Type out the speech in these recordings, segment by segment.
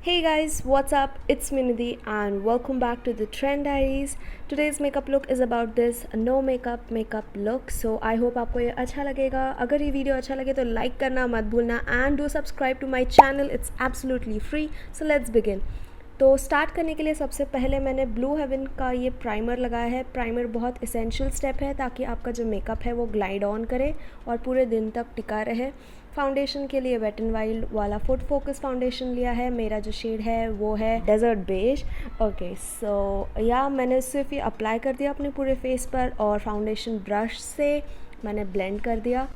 Hey guys, what's up? It's me Nidhi and welcome back to the Trend Diaries. Today's makeup look is about this no makeup look. So I hope आपको ये अच्छा लगेगा. अगर ये video अच्छा लगे तो लाइक करना मत भूलना and do subscribe to my channel. It's absolutely free. So let's begin. तो स्टार्ट करने के लिए सबसे पहले मैंने ब्लू हेवन का ये प्राइमर लगाया है. प्राइमर बहुत इसेंशियल स्टेप है ताकि आपका जो मेकअप है वो ग्लाइड ऑन करे और पूरे दिन तक टिका रहे. फाउंडेशन के लिए वेट एंड वाइल्ड वाला फुट फोकस फाउंडेशन लिया है. मेरा जो शेड है वो है डेजर्ट बेज. ओके सो या मैंने सिर्फ ये अप्लाई कर दिया अपने पूरे फेस पर और फाउंडेशन ब्रश से मैंने ब्लेंड कर दिया.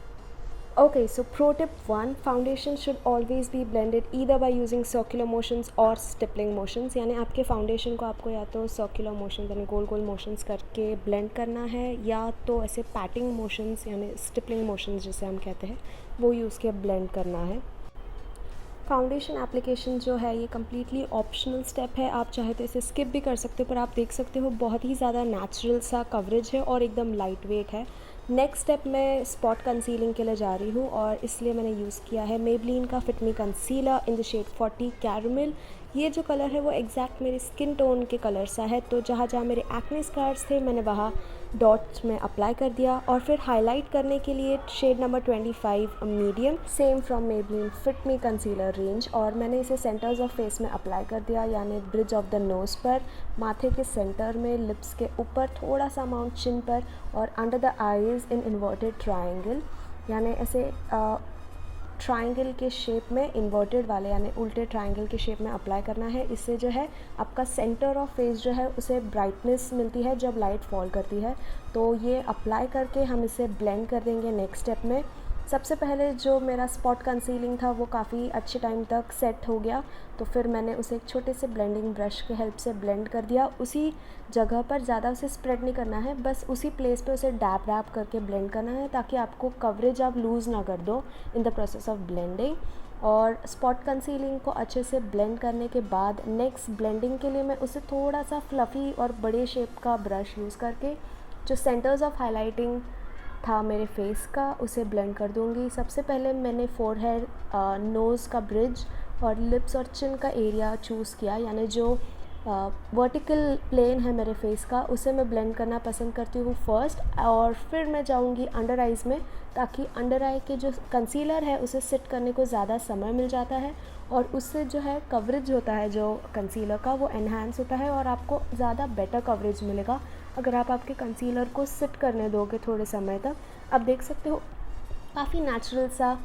Okay, so pro tip 1, foundation should always be blended either by using circular motions or stippling motions. यानी आपके फाउंडेशन को आपको या तो सर्कुलर मोशन यानी गोल गोल मोशंस करके ब्लेंड करना है या तो ऐसे पैटिंग मोशंस यानी स्टिपलिंग मोशंस जिसे हम कहते हैं वो यूज़ के ब्लेंड करना है. फाउंडेशन एप्लीकेशन जो है ये कम्प्लीटली ऑप्शनल स्टेप है. आप चाहे तो इसे स्किप भी कर सकते हो पर आप देख सकते हो बहुत ही ज़्यादा नेचुरल सा कवरेज है और एकदम लाइट वेट है. नेक्स्ट स्टेप मैं स्पॉट कंसीलिंग के लिए जा रही हूँ और इसलिए मैंने यूज़ किया है Maybelline का fit me concealer in the shade 40 caramel. ये जो कलर है वो एग्जैक्ट मेरे स्किन टोन के कलर सा है. तो जहाँ जहाँ मेरे एक्ने स्कार्स थे मैंने वहाँ डॉट्स में अप्लाई कर दिया और फिर हाईलाइट करने के लिए shade number 25 medium same from Maybelline fit me concealer range और मैंने इसे सेंटर्स ऑफ फेस में अप्लाई कर दिया यानी ब्रिज ऑफ द नोज़ पर, माथे के सेंटर में, लिप्स के ऊपर थोड़ा सा अमाउंट चिन पर और under the eyes in inverted triangle यानी ऐसे ट्रायंगल के शेप में इन्वर्टेड वाले यानी उल्टे ट्रायंगल के शेप में अप्लाई करना है. इससे जो है आपका सेंटर ऑफ फेस जो है उसे ब्राइटनेस मिलती है जब लाइट फॉल करती है. तो ये अप्लाई करके हम इसे ब्लेंड कर देंगे नेक्स्ट स्टेप में. सबसे पहले जो मेरा स्पॉट कंसीलिंग था वो काफ़ी अच्छे टाइम तक सेट हो गया तो फिर मैंने उसे एक छोटे से ब्लेंडिंग ब्रश के हेल्प से ब्लेंड कर दिया. उसी जगह पर ज़्यादा उसे स्प्रेड नहीं करना है, बस उसी प्लेस पे उसे डैप डैप करके ब्लेंड करना है ताकि आपको कवरेज आप लूज़ ना कर दो in the process of blending. और स्पॉट कंसीलिंग को अच्छे से ब्लेंड करने के बाद नेक्स्ट ब्लेंडिंग के लिए मैं उसे थोड़ा सा फ्लफ़ी और बड़े शेप का ब्रश यूज़ करके जो सेंटर्स ऑफ हाईलाइटिंग था मेरे फेस का उसे ब्लेंड कर दूँगी. सबसे पहले मैंने फोरहेड, नोज़ का ब्रिज और लिप्स और चिन का एरिया चूज़ किया यानी जो वर्टिकल प्लेन है मेरे फेस का उसे मैं ब्लेंड करना पसंद करती हूँ फर्स्ट और फिर मैं जाऊँगी अंडर आइज़ में ताकि अंडर आई के जो कंसीलर है उसे सेट करने को ज़्यादा समय मिल जाता है और उससे जो है कवरेज होता है जो कंसीलर का वो एनहांस होता है और आपको ज़्यादा बेटर कवरेज मिलेगा अगर आप आपके कंसीलर को सेट करने दोगे थोड़े समय तक. आप देख सकते हो काफ़ी नेचुरल सा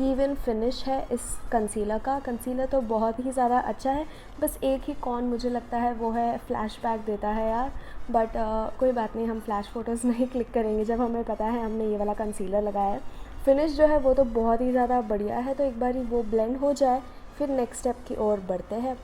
इवन फिनिश है इस कंसीलर का. कंसीलर तो बहुत ही ज़्यादा अच्छा है, बस एक ही कॉन मुझे लगता है वो है फ्लैशबैक देता है यार. बट कोई बात नहीं, हम फ्लैश फ़ोटोज़ नहीं क्लिक करेंगे जब हमें पता है हमने ये वाला कंसीलर लगाया है. फिनिश जो है वो तो बहुत ही ज़्यादा बढ़िया है. तो एक बार वो ब्लेंड हो जाए फिर नेक्स्ट स्टेप की ओर बढ़ते हैं.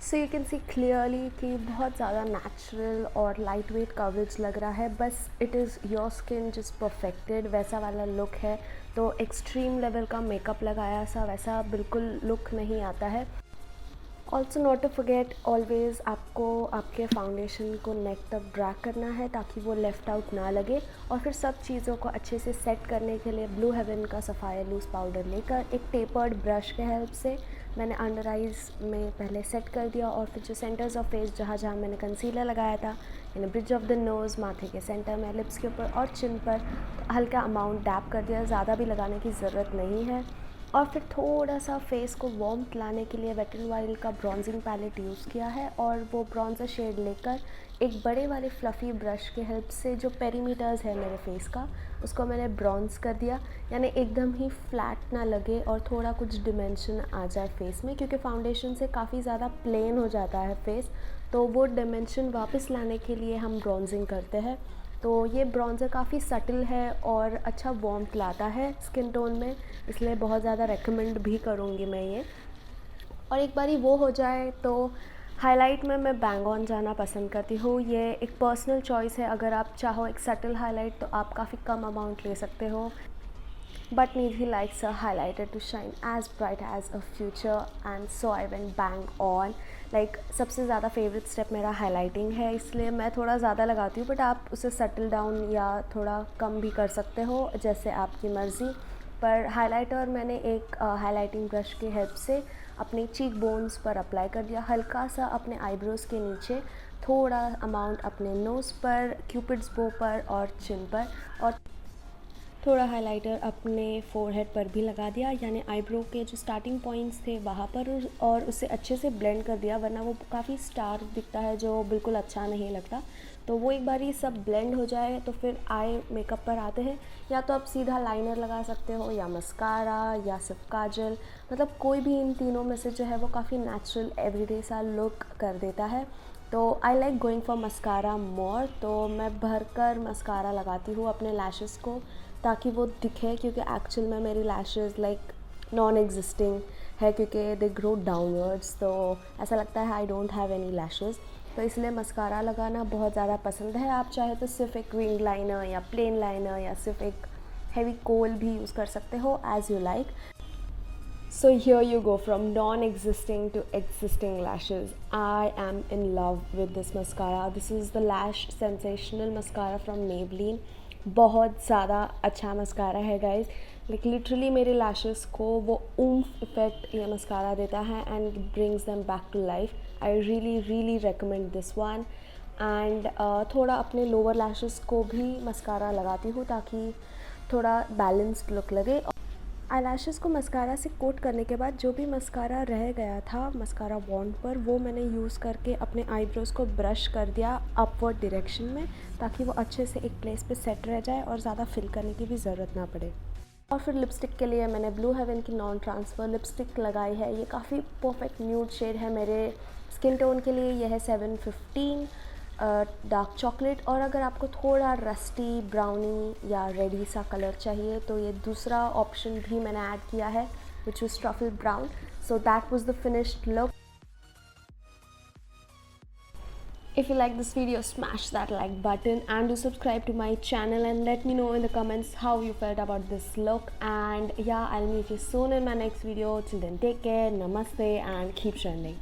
So you can see clearly कि बहुत ज़्यादा नेचुरल और लाइट वेट कवरेज लग रहा है. बस it is your skin just perfected वैसा वाला लुक है. तो एक्सट्रीम लेवल का मेकअप लगाया सा वैसा बिल्कुल लुक नहीं आता है. Also not to forget always आपको आपके फाउंडेशन को नेक तक ड्रैग करना है ताकि वो लेफ़्ट आउट ना लगे. और फिर सब चीज़ों को अच्छे से सेट करने के लिए ब्लू हेवन का सफ़ायर लूज़ पाउडर लेकर एक टेपर्ड ब्रश के हेल्प से मैंने अंडर आइज़ में पहले सेट कर दिया और फिर जो सेंटर्स ऑफ फेस जहाँ जहाँ मैंने कंसीलर लगाया था यानी ब्रिज ऑफ द नोज़, माथे के सेंटर में, लिप्स के ऊपर और चिन पर हल्का अमाउंट डैप कर दिया. ज़्यादा भी लगाने की ज़रूरत नहीं है. और फिर थोड़ा सा फेस को वार्मथ लाने के लिए वेट एंड वाइल्ड का ब्रॉन्जिंग पैलेट यूज़ किया है और वो ब्रॉन्जर शेड लेकर एक बड़े वाले फ्लफ़ी ब्रश के हेल्प से जो पेरीमीटर्स है मेरे फेस का उसको मैंने ब्रॉन्ज कर दिया यानी एकदम ही फ्लैट ना लगे और थोड़ा कुछ डिमेंशन आ जाए फेस में क्योंकि फाउंडेशन से काफ़ी ज़्यादा प्लेन हो जाता है फेस. तो वो डिमेंशन वापस लाने के लिए हम ब्रॉन्जिंग करते हैं. तो ये ब्रॉन्ज़र काफ़ी सटल है और अच्छा वार्मथ लाता है स्किन टोन में, इसलिए बहुत ज़्यादा रेकमेंड भी करूँगी मैं ये. और एक बारी वो हो जाए तो हाईलाइट में मैं बैंग ऑन जाना पसंद करती हूँ. ये एक पर्सनल चॉइस है. अगर आप चाहो एक सटल हाईलाइट तो आप काफ़ी कम अमाउंट ले सकते हो. but Nidhi likes a highlighter to shine as bright as a future, and so I went bang on. Like सबसे ज़्यादा फेवरेट स्टेप मेरा हाईलाइटिंग है, इसलिए मैं थोड़ा ज़्यादा लगाती हूँ, बट आप उसे सेटल डाउन या थोड़ा कम भी कर सकते हो, जैसे आपकी मर्ज़ी। पर हाइलाइटर मैंने एक हाइलाइटिंग ब्रश की हेल्प से अपने चीक बोन्स पर अप्लाई कर दिया, हल्का सा अपने आईब्रोज़ के नीचे, थोड़ा अमाउंट अपने नोज़ पर, क्यूपिड्स बो पर और चिन पर, और थोड़ा हाइलाइटर अपने फोरहेड पर भी लगा दिया, यानी आईब्रो के जो स्टार्टिंग पॉइंट्स थे वहाँ पर, और उसे अच्छे से ब्लेंड कर दिया, वरना वो काफ़ी स्टार्क दिखता है जो बिल्कुल अच्छा नहीं लगता। तो वो एक बार ये सब ब्लेंड हो जाए तो फिर आई मेकअप पर आते हैं। या तो आप सीधा लाइनर लगा सकते हो, या मस्कारा, या सिर्फ काजल, मतलब कोई भी इन तीनों में से जो है वो काफ़ी नेचुरल एवरीडे सा लुक कर देता है। तो I like going for mascara more, तो मैं भरकर मस्कारा लगाती हूँ अपने लैशेस को, ताकि वो दिखे, क्योंकि एक्चुअल में मेरी लैशेस लाइक नॉन एग्जिस्टिंग है, क्योंकि दे ग्रो डाउनवर्ड्स, तो ऐसा लगता है I don't have any lashes. तो इसलिए मस्कारा लगाना बहुत ज़्यादा पसंद है। आप चाहे तो सिर्फ एक विंग लाइनर या प्लेन लाइनर या सिर्फ एक हेवी कोल भी यूज़ कर सकते हो, as you like. So here you go, from non-existing to existing lashes. I am in love with this mascara. This is the Lash Sensational Mascara from Maybelline. बहुत ज़्यादा अच्छा मस्कारा है गाइज, लाइक लिटरली मेरे lashes को वो oomph effect ये mascara देता है and brings them back to life. I really really recommend this one. And थोड़ा अपने लोअर लैशेस को भी मस्कारा लगाती हूँ ताकि थोड़ा बैलेंस्ड लुक लगे। आई लैशेज़ को मस्कारा से कोट करने के बाद जो भी मस्कारा रह गया था मस्कारा वॉन्ड पर, वो मैंने यूज़ करके अपने आईब्रोज़ को ब्रश कर दिया अपवर्ड डायरेक्शन में, ताकि वो अच्छे से एक प्लेस पे सेट रह जाए और ज़्यादा फिल करने की भी ज़रूरत ना पड़े। और फिर लिपस्टिक के लिए मैंने ब्लू हेवन की नॉन ट्रांसफ़र लिपस्टिक लगाई है। ये काफ़ी परफेक्ट न्यूड शेड है मेरे स्किन टोन के लिए। यह है 715 डार्क चॉकलेट, और अगर आपको थोड़ा रस्टी ब्राउनी या रेडी सा कलर चाहिए तो ये दूसरा ऑप्शन भी मैंने ऐड किया है, which is truffle brown. So that was the finished look. If you like this video, smash that like button and do subscribe to my channel, and let me know in the comments how you felt about this look. And yeah, I'll meet you soon in my next video. Till then, take care, namaste, and keep trending.